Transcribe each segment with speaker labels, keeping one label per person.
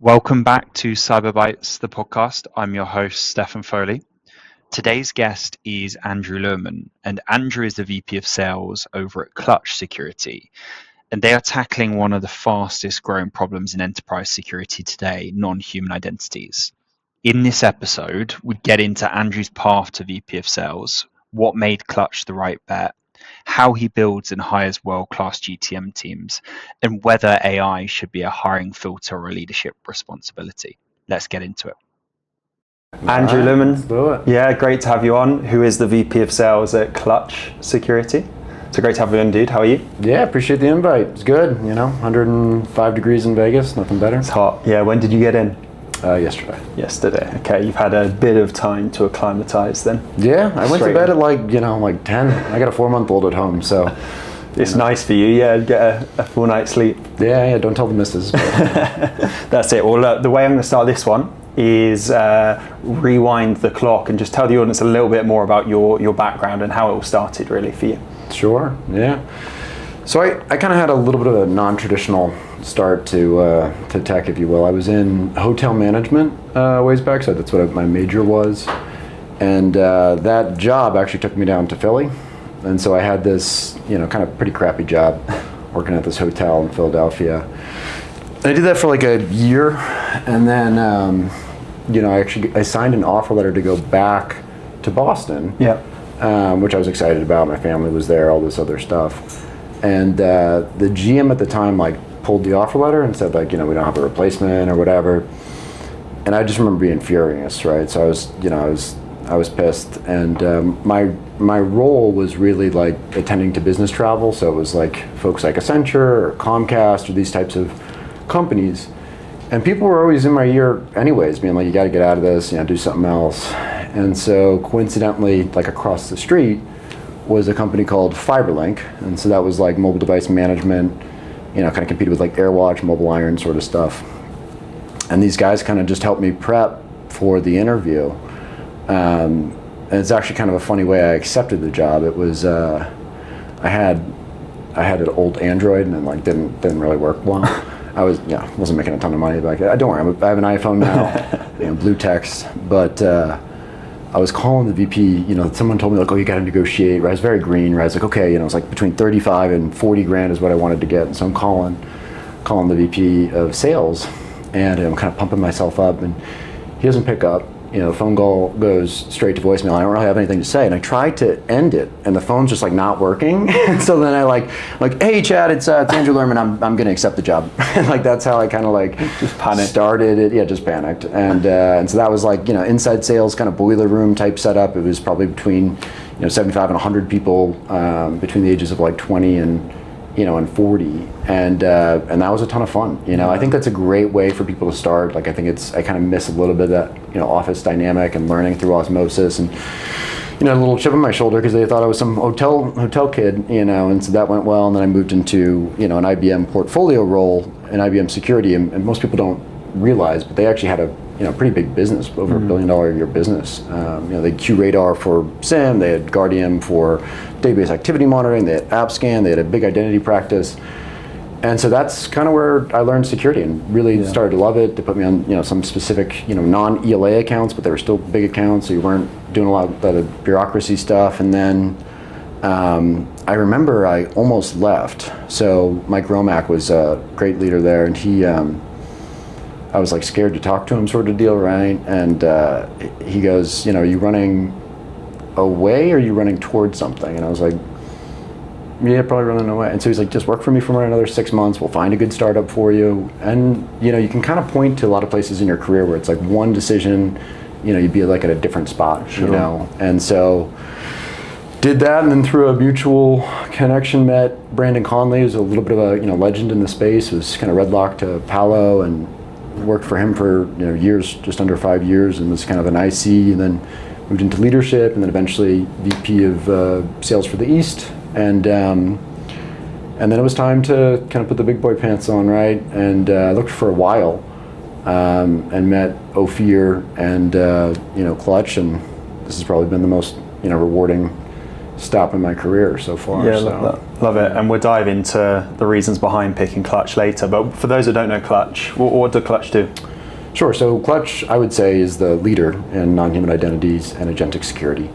Speaker 1: Welcome back to Cyber Bytes, the podcast. I'm your host, Stefan Foley. Today's guest is Andrew Luhrmann, and Andrew is the VP of Sales over at Clutch Security. And they are tackling one of the fastest growing problems in enterprise security today, non-human identities. In this episode, we get into Andrew's path to VP of Sales, what made Clutch the right bet, how he builds and hires world-class GTM teams, and whether AI should be a hiring filter or a leadership responsibility. Let's get into it. Andrew Luhrmann, yeah, great to have you on, who is the VP of Sales at Clutch Security. So great to have you on, dude. How are you?
Speaker 2: Yeah, appreciate the invite. It's good, 105 degrees in Vegas, nothing better.
Speaker 1: It's hot. Yeah, when did you get in?
Speaker 2: Yesterday.
Speaker 1: Okay, you've had a bit of time to acclimatize then.
Speaker 2: Yeah, I went to bed at like 10. I got a 4-month-old at home, so.
Speaker 1: It's nice for you, yeah, get a full night's sleep.
Speaker 2: Yeah, don't tell the missus.
Speaker 1: That's it. Well, look, the way I'm going to start this one is rewind the clock and just tell the audience a little bit more about your background and how it all started really for you.
Speaker 2: Sure, yeah. So I kind of had a little bit of a non-traditional start to tech, if you will. I was in hotel management ways back, so that's what my major was. And that job actually took me down to Philly. And so I had this, kind of pretty crappy job working at this hotel in Philadelphia. And I did that for like a year. And then, I signed an offer letter to go back to Boston.
Speaker 1: Yeah.
Speaker 2: Which I was excited about. My family was there, all this other stuff. And the GM at the time pulled the offer letter and said we don't have a replacement or whatever. And I just remember being furious, right? So I was pissed. And my role was really attending to business travel. So it was folks like Accenture or Comcast or these types of companies. And people were always in my ear anyways, being you got to get out of this, do something else. And so coincidentally, across the street was a company called FiberLink. And so that was mobile device management, kind of competed with AirWatch, Mobile Iron sort of stuff. And these guys kind of just helped me prep for the interview. And it's actually kind of a funny way I accepted the job. It was, I had an old Android and it didn't really work well. I wasn't making a ton of money back then. Don't worry, I have an iPhone now, blue text, but I was calling the VP, someone told me you got to negotiate, right? I was very green, right? I was okay, it's between 35 and 40 grand is what I wanted to get. And so I'm calling the VP of sales and I'm kind of pumping myself up and he doesn't pick up. The phone call goes straight to voicemail. I don't really have anything to say. And I tried to end it and the phone's just not working. And so then I hey Chad, it's Andrew Luhrmann, I'm going to accept the job. And that's how I kind of
Speaker 1: just panicked.
Speaker 2: Started it. Yeah, just panicked. And so that was inside sales kind of boiler room type setup. It was probably between 75 and 100 people between the ages of 20 and 40, and that was a ton of fun. I think that's a great way for people to start. I think I kind of miss a little bit of that office dynamic and learning through osmosis, and a little chip on my shoulder because they thought I was some hotel kid, and so that went well. And then I moved into an IBM portfolio role in IBM security, and most people don't realize, but they actually had a pretty big business, over $1 billion a year business. They had QRadar for SIEM, they had Guardium for database activity monitoring, they had AppScan, they had a big identity practice. And so that's kind of where I learned security and really started to love it. They put me on some specific non-ELA accounts, but they were still big accounts, so you weren't doing a lot of the bureaucracy stuff. And then I remember I almost left. So Mike Romack was a great leader there, and he I was scared to talk to him sort of deal, right? And he goes, are you running away or are you running towards something? And I was yeah, probably running away. And so he's just work for me for another 6 months. We'll find a good startup for you. And you can kind of point to a lot of places in your career where it's one decision, you'd be at a different spot,
Speaker 1: Sure.
Speaker 2: And so did that, and then through a mutual connection met Brandon Conley, who's a little bit of a legend in the space, was kind of redlocked to Palo and worked for him for years, just under 5 years, and was kind of an IC, and then moved into leadership, and then eventually VP of sales for the East, and then it was time to kind of put the big boy pants on, right? And I looked for a while, and met Ophir and Clutch, and this has probably been the most rewarding stop in my career so far.
Speaker 1: Yeah, love it. And we'll dive into the reasons behind picking Clutch later. But for those that don't know Clutch, what do Clutch do?
Speaker 2: Sure. So Clutch, I would say, is the leader in non-human identities and agentic security.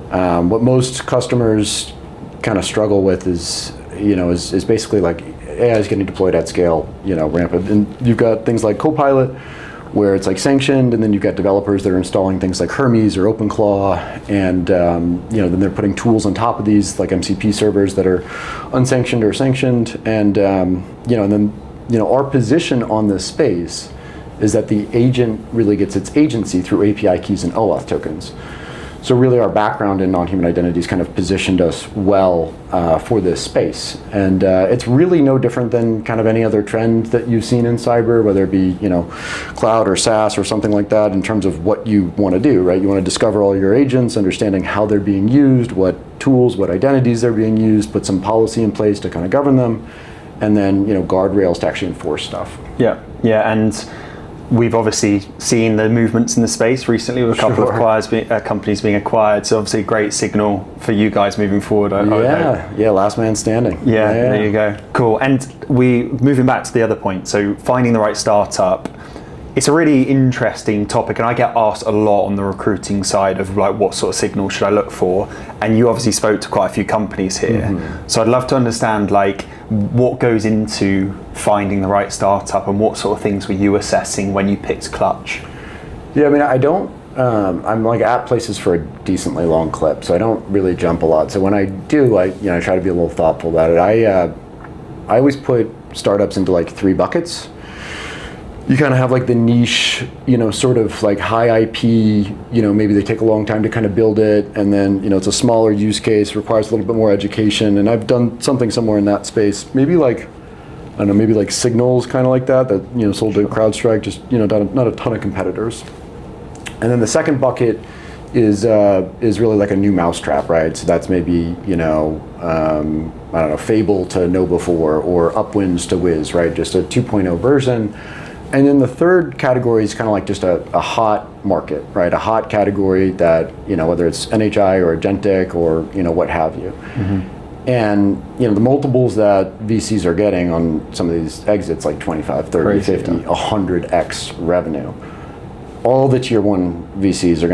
Speaker 2: What most customers kind of struggle with is basically like AI is getting deployed at scale, rampant. And you've got things like Copilot, where it's like sanctioned, and then you've got developers that are installing things like Hermes or OpenClaw, and then they're putting tools on top of these like MCP servers that are unsanctioned or sanctioned, and then our position on this space is that the agent really gets its agency through API keys and OAuth tokens. So really our background in non-human identities kind of positioned us well for this space. And it's really no different than kind of any other trend that you've seen in cyber, whether it be cloud or SaaS or something like that, in terms of what you want to do, right? You want to discover all your agents, understanding how they're being used, what tools, what identities they're being used, put some policy in place to kind of govern them, and then guardrails to actually enforce stuff.
Speaker 3: Yeah, and we've obviously seen the movements in the space recently with a couple of companies being acquired. So obviously a great signal for you guys moving forward.
Speaker 2: Yeah, last man standing.
Speaker 3: Yeah, there you go. Cool. And moving back to the other point, so finding the right startup, it's a really interesting topic, and I get asked a lot on the recruiting side of like, what sort of signal should I look for? And you obviously spoke to quite a few companies here. Mm-hmm. So I'd love to understand like what goes into finding the right startup, and what sort of things were you assessing when you picked Clutch? Yeah,
Speaker 2: I mean, I don't, I'm like at places for a decently long clip, so I don't really jump a lot. So when I do, I try to be a little thoughtful about it. I always put startups into like 3 buckets. You kind of have like the niche, sort of like high IP, maybe they take a long time to kind of build it, and then, it's a smaller use case, requires a little bit more education, and I've done something somewhere in that space. Maybe like, I don't know, maybe like Signals, kind of like that sold to CrowdStrike, just, not a ton of competitors. And then the second bucket is really like a new mousetrap, right? So that's maybe, I don't know, Fable to know before, or Upwinds to Wiz, right? Just a 2.0 version. And then the third category is kind of like just a hot market, right? A hot category that, whether it's NHI or agentic or, what have you. Mm-hmm. And, the multiples that VCs are getting on some of these exits, like 25, 30, crazy, 50, 100x revenue. All the tier 1 VCs they're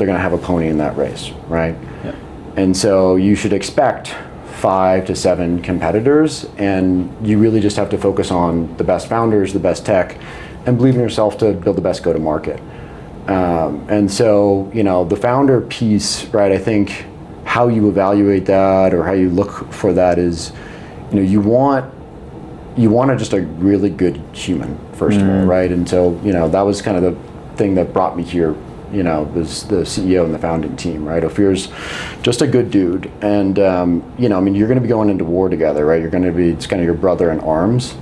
Speaker 2: gonna have a pony in that race, right? Yeah. And so you should expect 5 to 7 competitors, and you really just have to focus on the best founders, the best tech, and believe in yourself to build the best go-to-market. And so, the founder piece, right, I think how you evaluate that or how you look for that is, you want just a really good human, first of all, right? And so, that was kind of the thing that brought me here, was the CEO and the founding team, right? Ofir's just a good dude. And, you're going to be going into war together, right? It's kind of your brother in arms.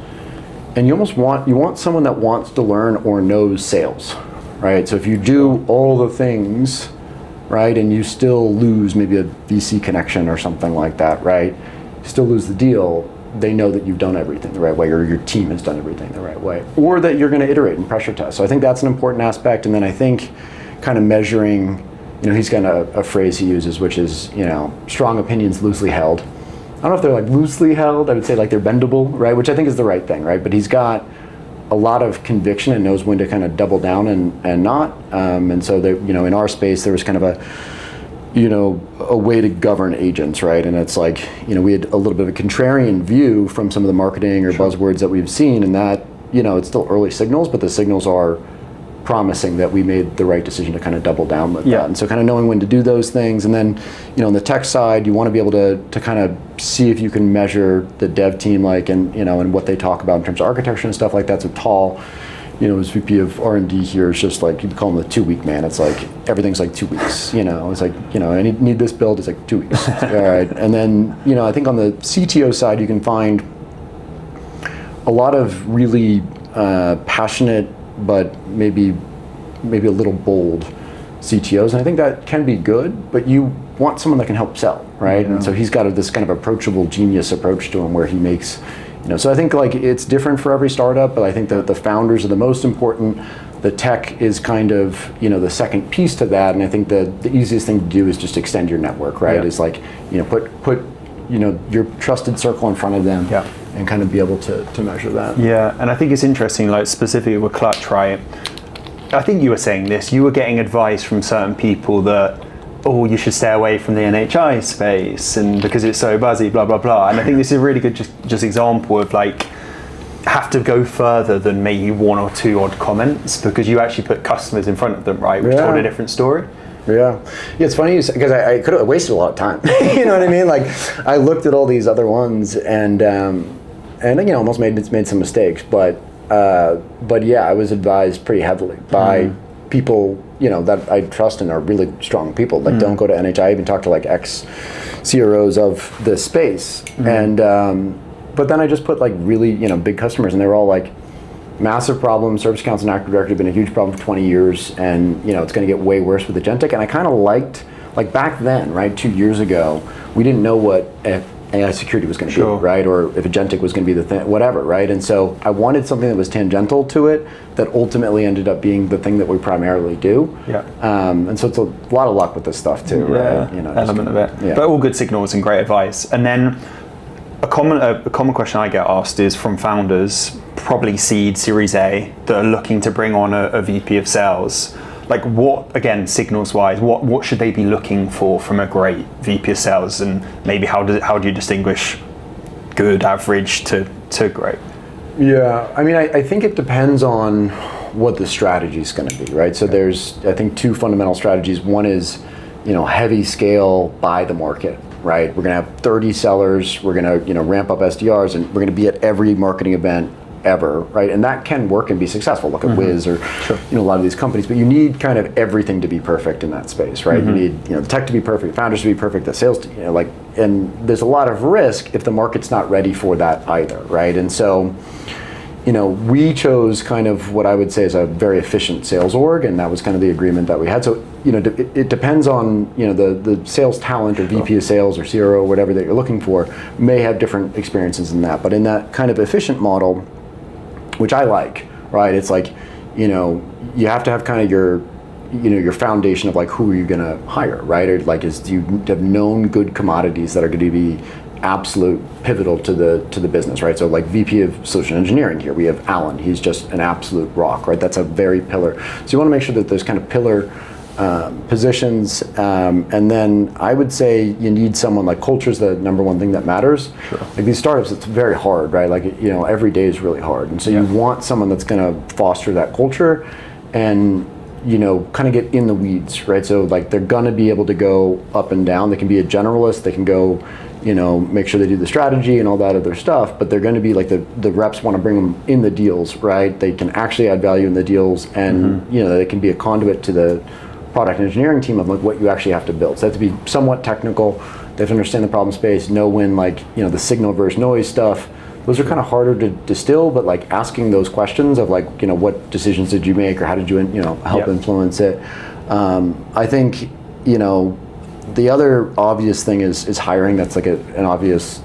Speaker 2: And you want someone that wants to learn or knows sales, right? So if you do all the things, right, and you still lose maybe a VC connection or something like that, right? Still lose the deal, they know that you've done everything the right way, or your team has done everything the right way, or that you're going to iterate and pressure test. So I think that's an important aspect. And then I think kind of measuring, he's got a phrase he uses, which is, strong opinions loosely held. I don't know if they're like loosely held, I would say like they're bendable, right? Which I think is the right thing, right? But he's got a lot of conviction and knows when to kind of double down and not. And so there, in our space, there was kind of a way to govern agents, right? And it's like, we had a little bit of a contrarian view from some of the marketing or buzzwords that we've seen, and that, it's still early signals, but the signals are promising that we made the right decision to kind of double down with that. And so kind of knowing when to do those things. And then, on the tech side, you want to be able to kind of see if you can measure the dev team, like, and what they talk about in terms of architecture and stuff like that. So Tal, as VP of R&D here, is just like, you'd call him the 2-week man. It's like, everything's like 2 weeks, it's like, I need this build, it's like 2 weeks. All right. And then, I think on the CTO side, you can find a lot of really passionate, but maybe a little bold CTOs, and I think that can be good, but you want someone that can help sell, right? Yeah. And so he's got this kind of approachable genius approach to him where he makes, so I think like it's different for every startup, but I think that the founders are the most important. The tech is kind of, the second piece to that, and I think the easiest thing to do is just extend your network, right? Yeah. It's like, put your trusted circle in front of them. Yeah. And kind of be able to measure that.
Speaker 3: Yeah, and I think it's interesting, like specifically with Clutch, right? I think you were saying this, you were getting advice from certain people that, oh, you should stay away from the NHI space and because it's so buzzy, blah, blah, blah. And I think this is a really good just example of like, have to go further than maybe one or two odd comments because you actually put customers in front of them, right? Which told a different story.
Speaker 2: Yeah, it's funny because I could have wasted a lot of time. You know what I mean? Like, I looked at all these other ones and almost made some mistakes, but yeah, I was advised pretty heavily by people that I trust and are really strong people. Like, don't go to NHI. I even talked to like ex CROs of this space, and but then I just put like really big customers, and they were all like, massive problem. Service accounts and Active Directory have been a huge problem for 20 years, and it's going to get way worse with agentic. And I kind of liked, like back then, right, 2 years ago, we didn't know what AI security was going to be, right, or if agentic was going to be the thing, whatever, right. And so I wanted something that was tangential to it that ultimately ended up being the thing that we primarily do. Yeah. And so it's a lot of luck with this stuff too, right?
Speaker 3: Element of it. Yeah. But all good signals and great advice. And then a common question I get asked is from founders, probably seed Series A, that are looking to bring on a VP of sales. Like, what, again, signals wise, what should they be looking for from a great VP of sales, and maybe how do you distinguish good, average to great?
Speaker 2: Yeah, I mean, I think it depends on what the strategy is going to be, right? So there's, I think, two fundamental strategies. One is, heavy scale by the market. Right, we're going to have 30 sellers. We're going to, ramp up SDRs, and we're going to be at every marketing event ever, right? And that can work and be successful. Look at Wiz or a lot of these companies. But you need kind of everything to be perfect in that space, right? You need the tech to be perfect, founders to be perfect, the sales, and there's a lot of risk if the market's not ready for that either, right? And so, we chose kind of what I would say is a very efficient sales org, and that was kind of the agreement that we had. So, it depends on, the sales talent or VP of sales or CRO or whatever that you're looking for may have different experiences in that. But in that kind of efficient model, which I like, right? It's like, you have to have kind of your foundation of like, who are you going to hire, right? Or like, do you have known good commodities that are going to be absolute pivotal to the business, right? So like VP of Solution Engineering here, we have Alan. He's just an absolute rock, right? That's a very pillar. So you want to make sure that there's kind of pillar positions, and then I would say you need someone like culture's the number one thing that matters. Like these startups, it's very hard, right? Like every day is really hard, and so you want someone that's going to foster that culture, and kind of get in the weeds, right? So like they're going to be able to go up and down. They can be a generalist. They can go, make sure they do the strategy and all that other stuff, but they're going to be like the reps want to bring them in the deals, right? They can actually add value in the deals, and they can be a conduit to the product and engineering team of like what you actually have to build. So they have to be somewhat technical. They have to understand the problem space, know when the signal versus noise stuff. Those are kind of harder to distill, but like asking those questions of like, what decisions did you make or how did you, help influence it? I think, the other obvious thing is hiring. That's like an obvious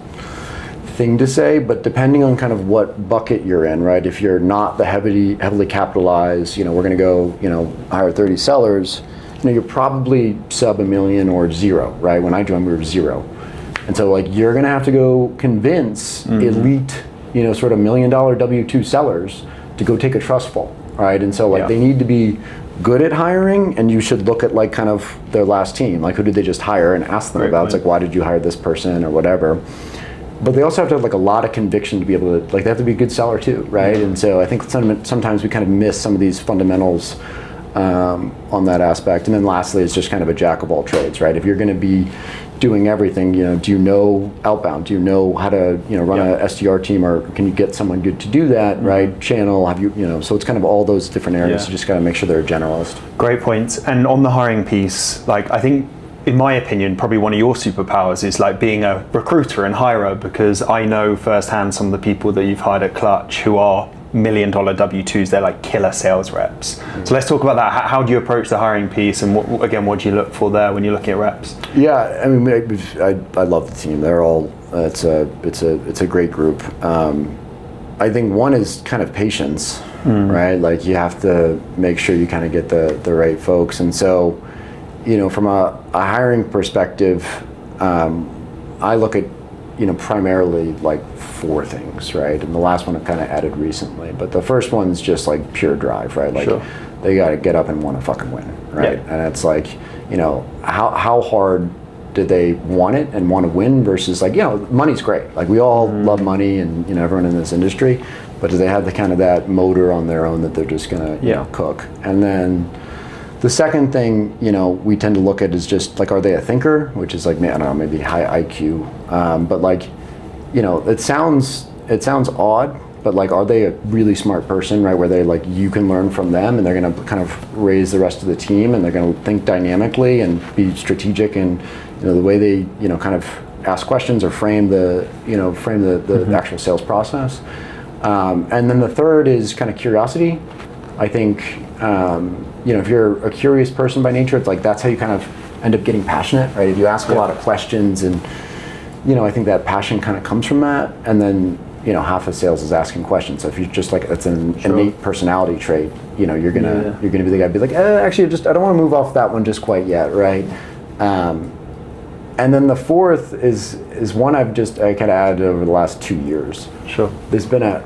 Speaker 2: thing to say, but depending on kind of what bucket you're in, right? If you're not the heavily capitalized, we're going to go, hire 30 sellers, you're probably sub $1 million or zero, right? When I joined, we were zero. And so like you're going to have to go convince elite, sort of $1 million W2 sellers to go take a trust fall, right? And so like they need to be good at hiring, and you should look at like kind of their last team, like who did they just hire, and ask them about. It's like, why did you hire this person or whatever. But they also have to have like a lot of conviction to be able to, like they have to be a good seller too, right? And so I think sometimes we kind of miss some of these fundamentals on that aspect. And then lastly, it's just kind of a jack of all trades, right? If you're going to be doing everything, do you know outbound? Do you know how to, run a SDR team, or can you get someone good to do that, right? Channel, have you, so it's kind of all those different areas. You just got to make sure they're a generalist.
Speaker 3: Great points. And on the hiring piece, like I think, in my opinion, probably one of your superpowers is like being a recruiter and hirer, because I know firsthand some of the people that you've hired at Clutch who are $1 million W2s, they're like killer sales reps. So let's talk about that. How do you approach the hiring piece, and what do you look for there when you're looking at reps?
Speaker 2: Yeah, I mean, I love the team. They're all, it's a great group. I think one is kind of patience, right? Like you have to make sure you kind of get the right folks. And so, from a hiring perspective, I look at primarily like 4 things, right? And the last one I've kind of added recently. But the first one's just like pure drive, right? Like they got to get up and want to fucking win, right? And it's like, how hard do they want it and want to win versus like, money's great. Like we all love money and, everyone in this industry, but do they have the kind of that motor on their own that they're just going to cook? And then the second thing, we tend to look at is just like, are they a thinker? Which is like, I don't know, maybe high IQ. But like, it sounds odd, but like, are they a really smart person, right? Where they like, you can learn from them and they're going to kind of raise the rest of the team and they're going to think dynamically and be strategic and, the way they, kind of ask questions or frame the actual sales process. And then the third is kind of curiosity. I think, if you're a curious person by nature, it's like that's how you kind of end up getting passionate, right? If you ask a lot of questions and, I think that passion kind of comes from that. And then, half of sales is asking questions. So if you're just like, it's an innate personality trait, you're gonna be the guy be like, actually, I don't want to move off that one just quite yet, right? And then the fourth is one I kind of added over the last 2 years. Sure. There's been a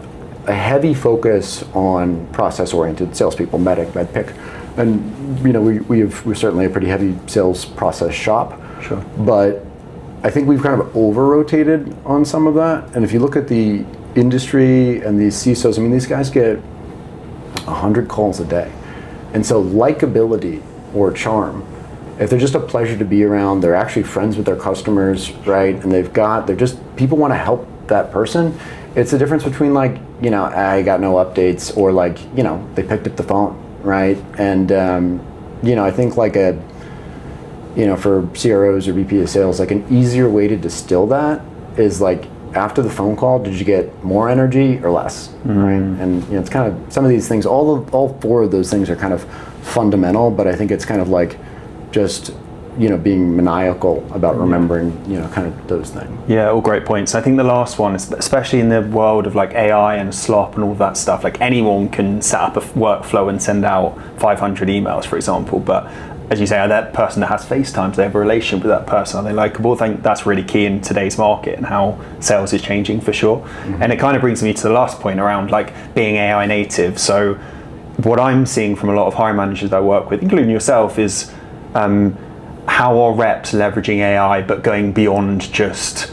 Speaker 2: heavy focus on process-oriented salespeople, med-pick, and we're certainly a pretty heavy sales process shop. Sure. But I think we've kind of over-rotated on some of that. And if you look at the industry and these CISOs, these guys get 100 calls a day, and so likability or charm. If they're just a pleasure to be around, they're actually friends with their customers, right? And people want to help that person. It's the difference between like, I got no updates or like, they picked up the phone, right? And, I think like for CROs or VP of sales, like an easier way to distill that is like, after the phone call, did you get more energy or less, right? And it's kind of, some of these things, all 4 of those things are kind of fundamental, but I think it's kind of like, just being maniacal about remembering kind of those things. Yeah,
Speaker 3: all great points. I think the last one, especially in the world of like AI and slop and all that stuff, like anyone can set up a workflow and send out 500 emails, for example. But as you say, are that person that has FaceTime, do they have a relationship with that person? Are they likable? I think that's really key in today's market and how sales is changing for sure. And it kind of brings me to the last point around like being AI native. So what I'm seeing from a lot of hiring managers that I work with, including yourself, is how are reps leveraging AI but going beyond just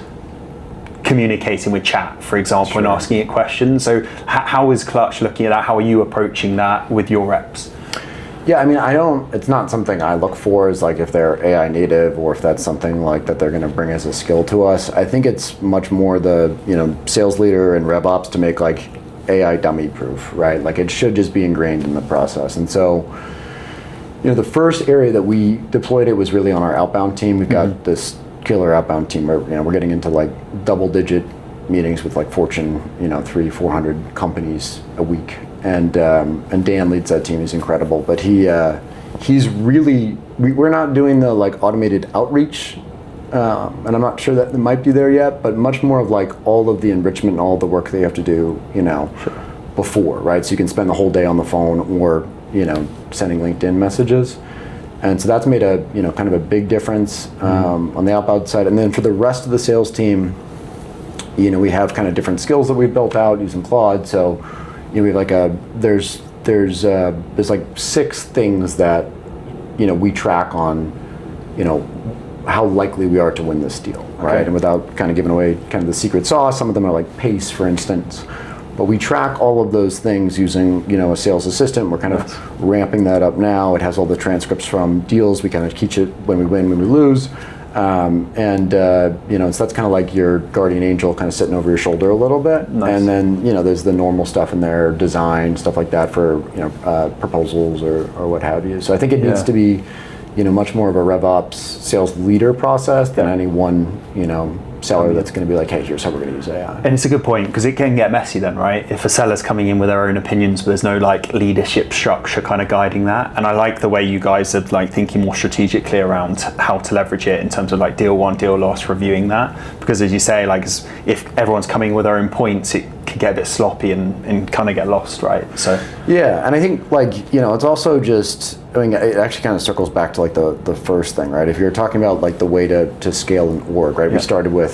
Speaker 3: communicating with chat, for example, and asking it questions? So how is Clutch looking at that? How are you approaching that with your reps?
Speaker 2: Yeah, it's not something I look for as like if they're AI native or if that's something like that they're going to bring as a skill to us. I think it's much more the, sales leader and rev ops to make like AI dummy proof, right? Like it should just be ingrained in the process. And so, the first area that we deployed it was really on our outbound team. We've got this killer outbound team where we're getting into like double-digit meetings with like Fortune 300-400 companies a week, and Dan leads that team. He's incredible, but he's really we're not doing the like automated outreach, and I'm not sure that it might be there yet, but much more of like all of the enrichment and all the work they have to do, before, right? So you can spend the whole day on the phone or sending LinkedIn messages. And so that's made a, kind of a big difference on the outbound side. And then for the rest of the sales team, we have kind of different skills that we've built out using Claude. So, we have like there's like 6 things that, we track on, how likely we are to win this deal, right? Okay. And without kind of giving away kind of the secret sauce, some of them are like pace, for instance. But we track all of those things using, a sales assistant. We're kind of ramping that up now. It has all the transcripts from deals. We kind of teach it when we win, when we lose. So that's kind of like your guardian angel kind of sitting over your shoulder a little bit. Nice. And then, there's the normal stuff in there, design, stuff like that for, proposals or what have you. So I think it needs to be, much more of a RevOps sales leader process than any one, seller that's going to be like, hey, here's how we're going to use AI.
Speaker 3: And it's a good point, because it can get messy then, right? If a seller's coming in with their own opinions, but there's no like leadership structure kind of guiding that. And I like the way you guys are like thinking more strategically around how to leverage it in terms of like deal won, deal lost, reviewing that. Because as you say, like if everyone's coming with their own points, it can get a bit sloppy and kind of get lost, right? So
Speaker 2: yeah, and I think like, it's also just, it actually kind of circles back to like the first thing, right? If you're talking about like the way to scale an org, right? Yeah. We started with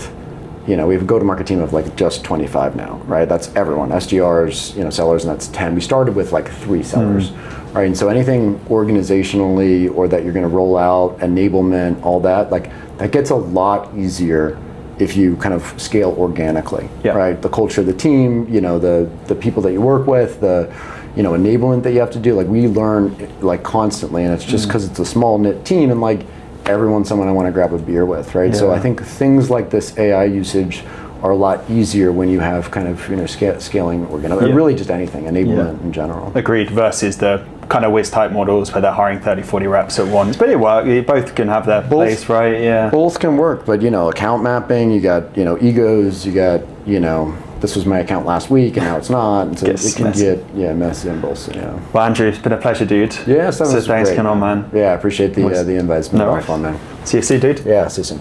Speaker 2: we have a go-to-market team of like just 25 now, right? That's everyone, SDRs, sellers, and that's 10. We started with like 3 sellers, right? And so anything organizationally or that you're going to roll out, enablement, all that, like that gets a lot easier if you kind of scale organically, right? The culture of the team, the people that you work with, the enablement that you have to do, like we learn like constantly, and it's just because it's a small knit team, and like everyone's someone I want to grab a beer with, right? So I think things like this AI usage are a lot easier when you have kind of scaling really just anything, enablement in general.
Speaker 3: Agreed, versus the kind of whiz type models where they're hiring 30-40 reps at once. But both can have their place, right? Yeah,
Speaker 2: both can work, but account mapping, you got egos, you got this was my account last week and now it's not, and so it can get messy and bullshit.
Speaker 3: Well, Andrew, it's been a pleasure, dude.
Speaker 2: Yeah,
Speaker 3: so thanks for coming on, man.
Speaker 2: Yeah, I appreciate the invite. It's been a lot of fun, man.
Speaker 3: See you soon, dude.
Speaker 2: Yeah, see you soon.